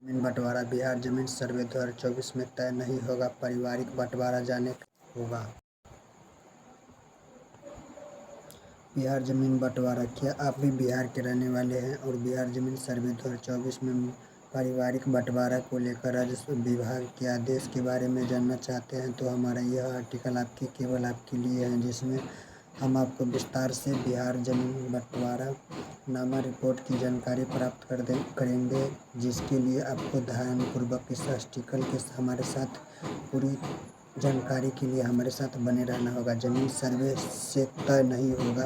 जमीन बंटवारा बिहार जमीन सर्वे 2024 में तय नहीं होगा, पारिवारिक बंटवारा जाने होगा। बिहार जमीन बंटवारा, क्या आप भी बिहार के रहने वाले हैं और बिहार जमीन सर्वे 2024 में पारिवारिक बंटवारा को लेकर राजस्व विभाग के आदेश के बारे में जानना चाहते हैं, तो हमारा यह आर्टिकल केवल आपके लिए है, जिसमें हम आपको विस्तार से बिहार जमीन बंटवारा नामा रिपोर्ट की जानकारी प्राप्त करेंगे, जिसके लिए आपको ध्यानपूर्वक इस आर्टिकल के हमारे साथ पूरी जानकारी के लिए हमारे साथ बने रहना होगा। जमीन सर्वे से तय नहीं होगा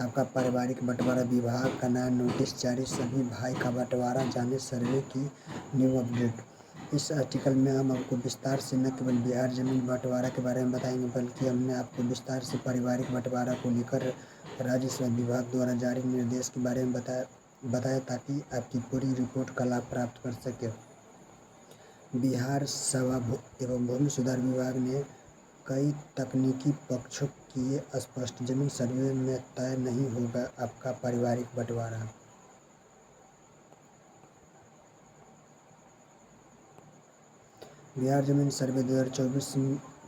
आपका पारिवारिक बंटवारा, विभाग का नया नोटिस जारी, सभी भाई का बंटवारा जाने सर्वे की न्यू अपडेट। इस आर्टिकल में हम आपको विस्तार से न केवल बिहार जमीन बंटवारा के बारे में बताएंगे, बल्कि हमने आपको विस्तार से पारिवारिक बंटवारा को लेकर राजस्व विभाग द्वारा जारी निर्देश के बारे में बताया ताकि आपकी पूरी रिपोर्ट का लाभ प्राप्त कर सके। बिहार सभा एवं भूमि सुधार विभाग ने कई तकनीकी पक्षों किए स्पष्ट, जमीन सर्वे में तय नहीं होगा आपका पारिवारिक बंटवारा। बिहार जमीन सर्वे 2024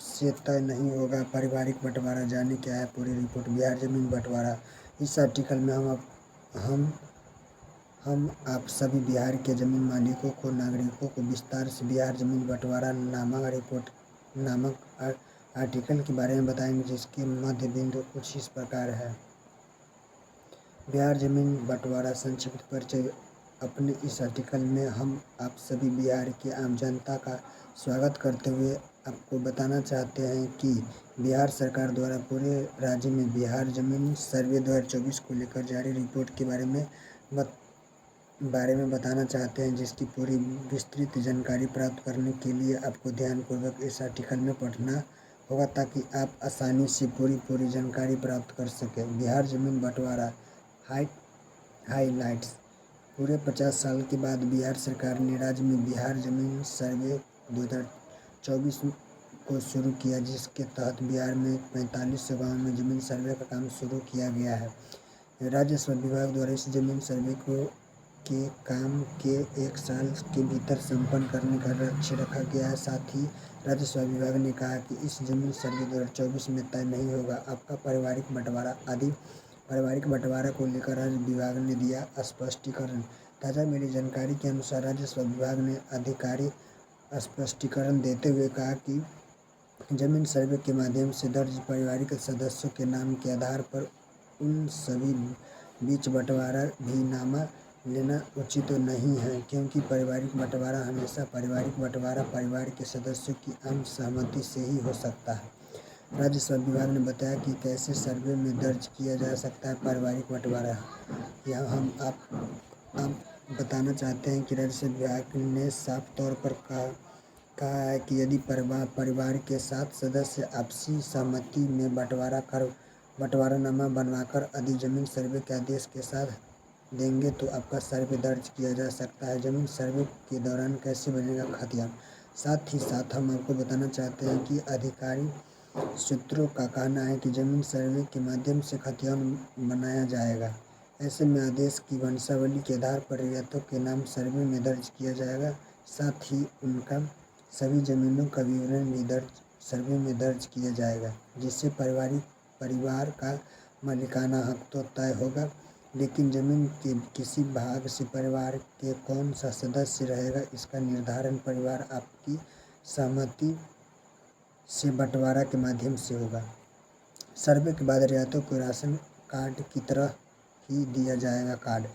से तय नहीं होगा पारिवारिक बंटवारा, जाने क्या है पूरी रिपोर्ट। बिहार जमीन बंटवारा, इस आर्टिकल में हम आप सभी बिहार के जमीन मालिकों को, नागरिकों को विस्तार से बिहार जमीन बंटवारा नामक आर्टिकल के बारे में बताएंगे, जिसके मध्य बिंदु कुछ इस प्रकार है। बिहार जमीन बंटवारा संक्षिप्त परिचय। अपने इस आर्टिकल में हम आप सभी बिहार के आम जनता का स्वागत करते हुए आपको बताना चाहते हैं कि बिहार सरकार द्वारा पूरे राज्य में बिहार जमीन सर्वे 2024 को लेकर जारी रिपोर्ट के बारे में बताना चाहते हैं, जिसकी पूरी विस्तृत जानकारी प्राप्त करने के लिए आपको ध्यानपूर्वक इस आर्टिकल में पढ़ना होगा, ताकि आप आसानी से पूरी जानकारी प्राप्त कर सकें। बिहार जमीन बंटवारा हाइलाइट्स। पूरे 50 साल के बाद बिहार सरकार ने राज्य में बिहार जमीन सर्वे 2024 को शुरू किया, जिसके तहत बिहार में 4500 गाँव में जमीन सर्वे का काम शुरू किया गया है। राजस्व विभाग द्वारा इस जमीन सर्वे के काम के 1 साल के भीतर संपन्न करने का लक्ष्य रखा गया है। साथ ही राजस्व विभाग ने कहा कि इस जमीन सर्वे 2024 में तय नहीं होगा आपका पारिवारिक बंटवारा आदि। पारिवारिक बंटवारा को लेकर राज्य विभाग ने दिया स्पष्टीकरण। ताज़ा मिली जानकारी के अनुसार राजस्व विभाग ने आधिकारिक स्पष्टीकरण देते हुए कहा कि जमीन सर्वे के माध्यम से दर्ज पारिवारिक सदस्यों के नाम के आधार पर उन सभी बीच बंटवारा भी नामा लेना उचित तो नहीं है, क्योंकि पारिवारिक बंटवारा हमेशा पारिवारिक बंटवारा परिवार के सदस्यों की आम सहमति से ही हो सकता है। राजस्व विभाग ने बताया कि कैसे सर्वे में दर्ज किया जा सकता है पारिवारिक बंटवारा। यह हम आप बताना चाहते हैं कि राजस्व विभाग ने साफ तौर पर कहा है कि यदि परिवार के 7 सदस्य आपसी सहमति में बंटवारानामा बनवाकर आदि जमीन सर्वे के आदेश के साथ देंगे तो आपका सर्वे दर्ज किया जा सकता है। जमीन सर्वे के दौरान कैसे बनेगा खतियान। साथ ही साथ हम आपको बताना चाहते हैं कि अधिकारी सूत्रों का कहना है कि जमीन सर्वे के माध्यम से खतियान बनाया जाएगा। ऐसे में आदेश की वंशावली के आधार पर रियायतों के नाम सर्वे में दर्ज किया जाएगा। साथ ही उनका सभी जमीनों का विवरण भी सर्वे में दर्ज किया जाएगा, जिससे परिवार का मालिकाना हक तो तय होगा, लेकिन जमीन के किसी भाग से परिवार के कौन सा सदस्य रहेगा, इसका निर्धारण परिवार आपकी सहमति से बंटवारा के माध्यम से होगा। सर्वे के बाद रियायतों को राशन कार्ड की तरह ही दिया जाएगा। कार्ड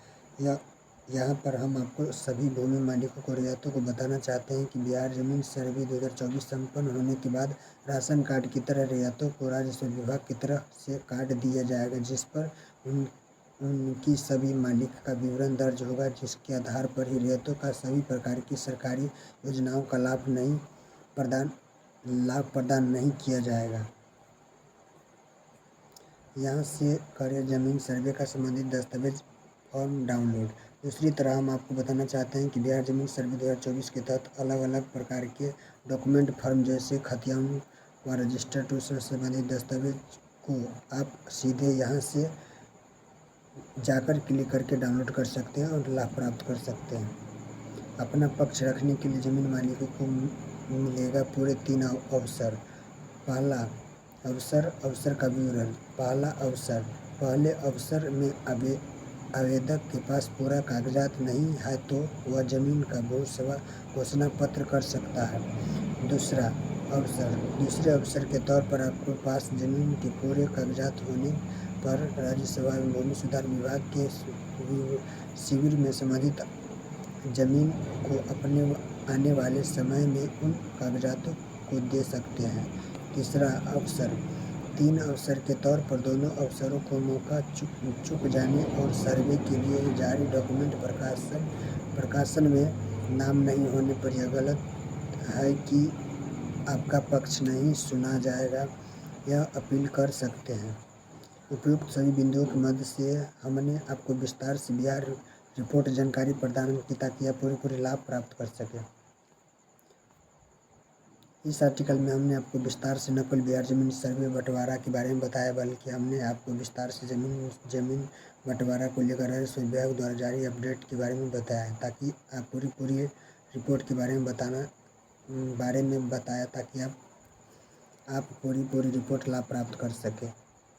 यहाँ पर हम आपको सभी भूमि मालिकों को रियायतों को बताना चाहते हैं कि बिहार जमीन सर्वे 2024 संपन्न होने के बाद राशन कार्ड की तरह रियायतों को राजस्व विभाग की तरफ से कार्ड दिया जाएगा, जिस पर उनकी सभी मालिक का विवरण दर्ज होगा, जिसके आधार पर ही रियायतों का सभी प्रकार की सरकारी योजनाओं का लाभ प्रदान नहीं किया जाएगा। यहाँ से करें जमीन सर्वे का संबंधित दस्तावेज फॉर्म डाउनलोड। दूसरी तरह हम आपको बताना चाहते हैं कि बिहार जमीन सर्वे 2024 के तहत अलग अलग प्रकार के डॉक्यूमेंट फॉर्म जैसे खतियान व रजिस्टर टू से संबंधित दस्तावेज को आप सीधे यहाँ से जाकर क्लिक करके डाउनलोड कर सकते हैं और लाभ प्राप्त कर सकते हैं। अपना पक्ष रखने के लिए जमीन मालिकों को मिलेगा पूरे 3 अवसर। पहला अवसर का विवरण। पहला अवसर। पहले अवसर में आवेदक के पास पूरा कागजात नहीं है तो वह जमीन का घोषणा पत्र कर सकता है। दूसरा अवसर। दूसरे अवसर के तौर पर आपके पास जमीन के पूरे कागजात होने पर राज्य सभा एवं भूमि सुधार विभाग के शिविर में संबंधित जमीन को अपने आने वाले समय में उन कागजातों को दे सकते हैं। तीसरा अवसर। 3 अवसर के तौर पर दोनों अवसरों को मौका चूक जाने और सर्वे के लिए जारी डॉक्यूमेंट प्रकाशन में नाम नहीं होने पर यह गलत है कि आपका पक्ष नहीं सुना जाएगा, यह अपील कर सकते हैं। उपयुक्त सभी बिंदुओं के मध्य से हमने आपको विस्तार से बिहार रिपोर्ट जानकारी प्रदान की ताकि आप पूरे लाभ प्राप्त कर सकें। इस आर्टिकल में हमने आपको विस्तार से न केवल बिहार जमीन सर्वे बंटवारा के बारे में बताया बल्कि हमने आपको विस्तार से जमीन बंटवारा को लेकर राजस्व विभाग द्वारा जारी अपडेट के बारे में बताया है ताकि आप पूरी रिपोर्ट के बारे में बताया ताकि आप पूरी रिपोर्ट लाभ प्राप्त कर सकें।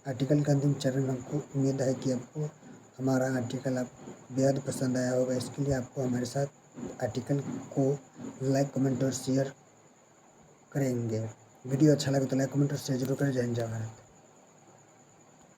आर्टिकल का अंतिम चरण। हमको उम्मीद है कि आपको हमारा आर्टिकल बेहद पसंद आया होगा। इसके लिए आपको हमारे साथ आर्टिकल को लाइक कमेंट और शेयर करेंगे। वीडियो अच्छा लगे तो लाइक कमेंट और शेयर जरूर करें। जय हिंद जय भारत।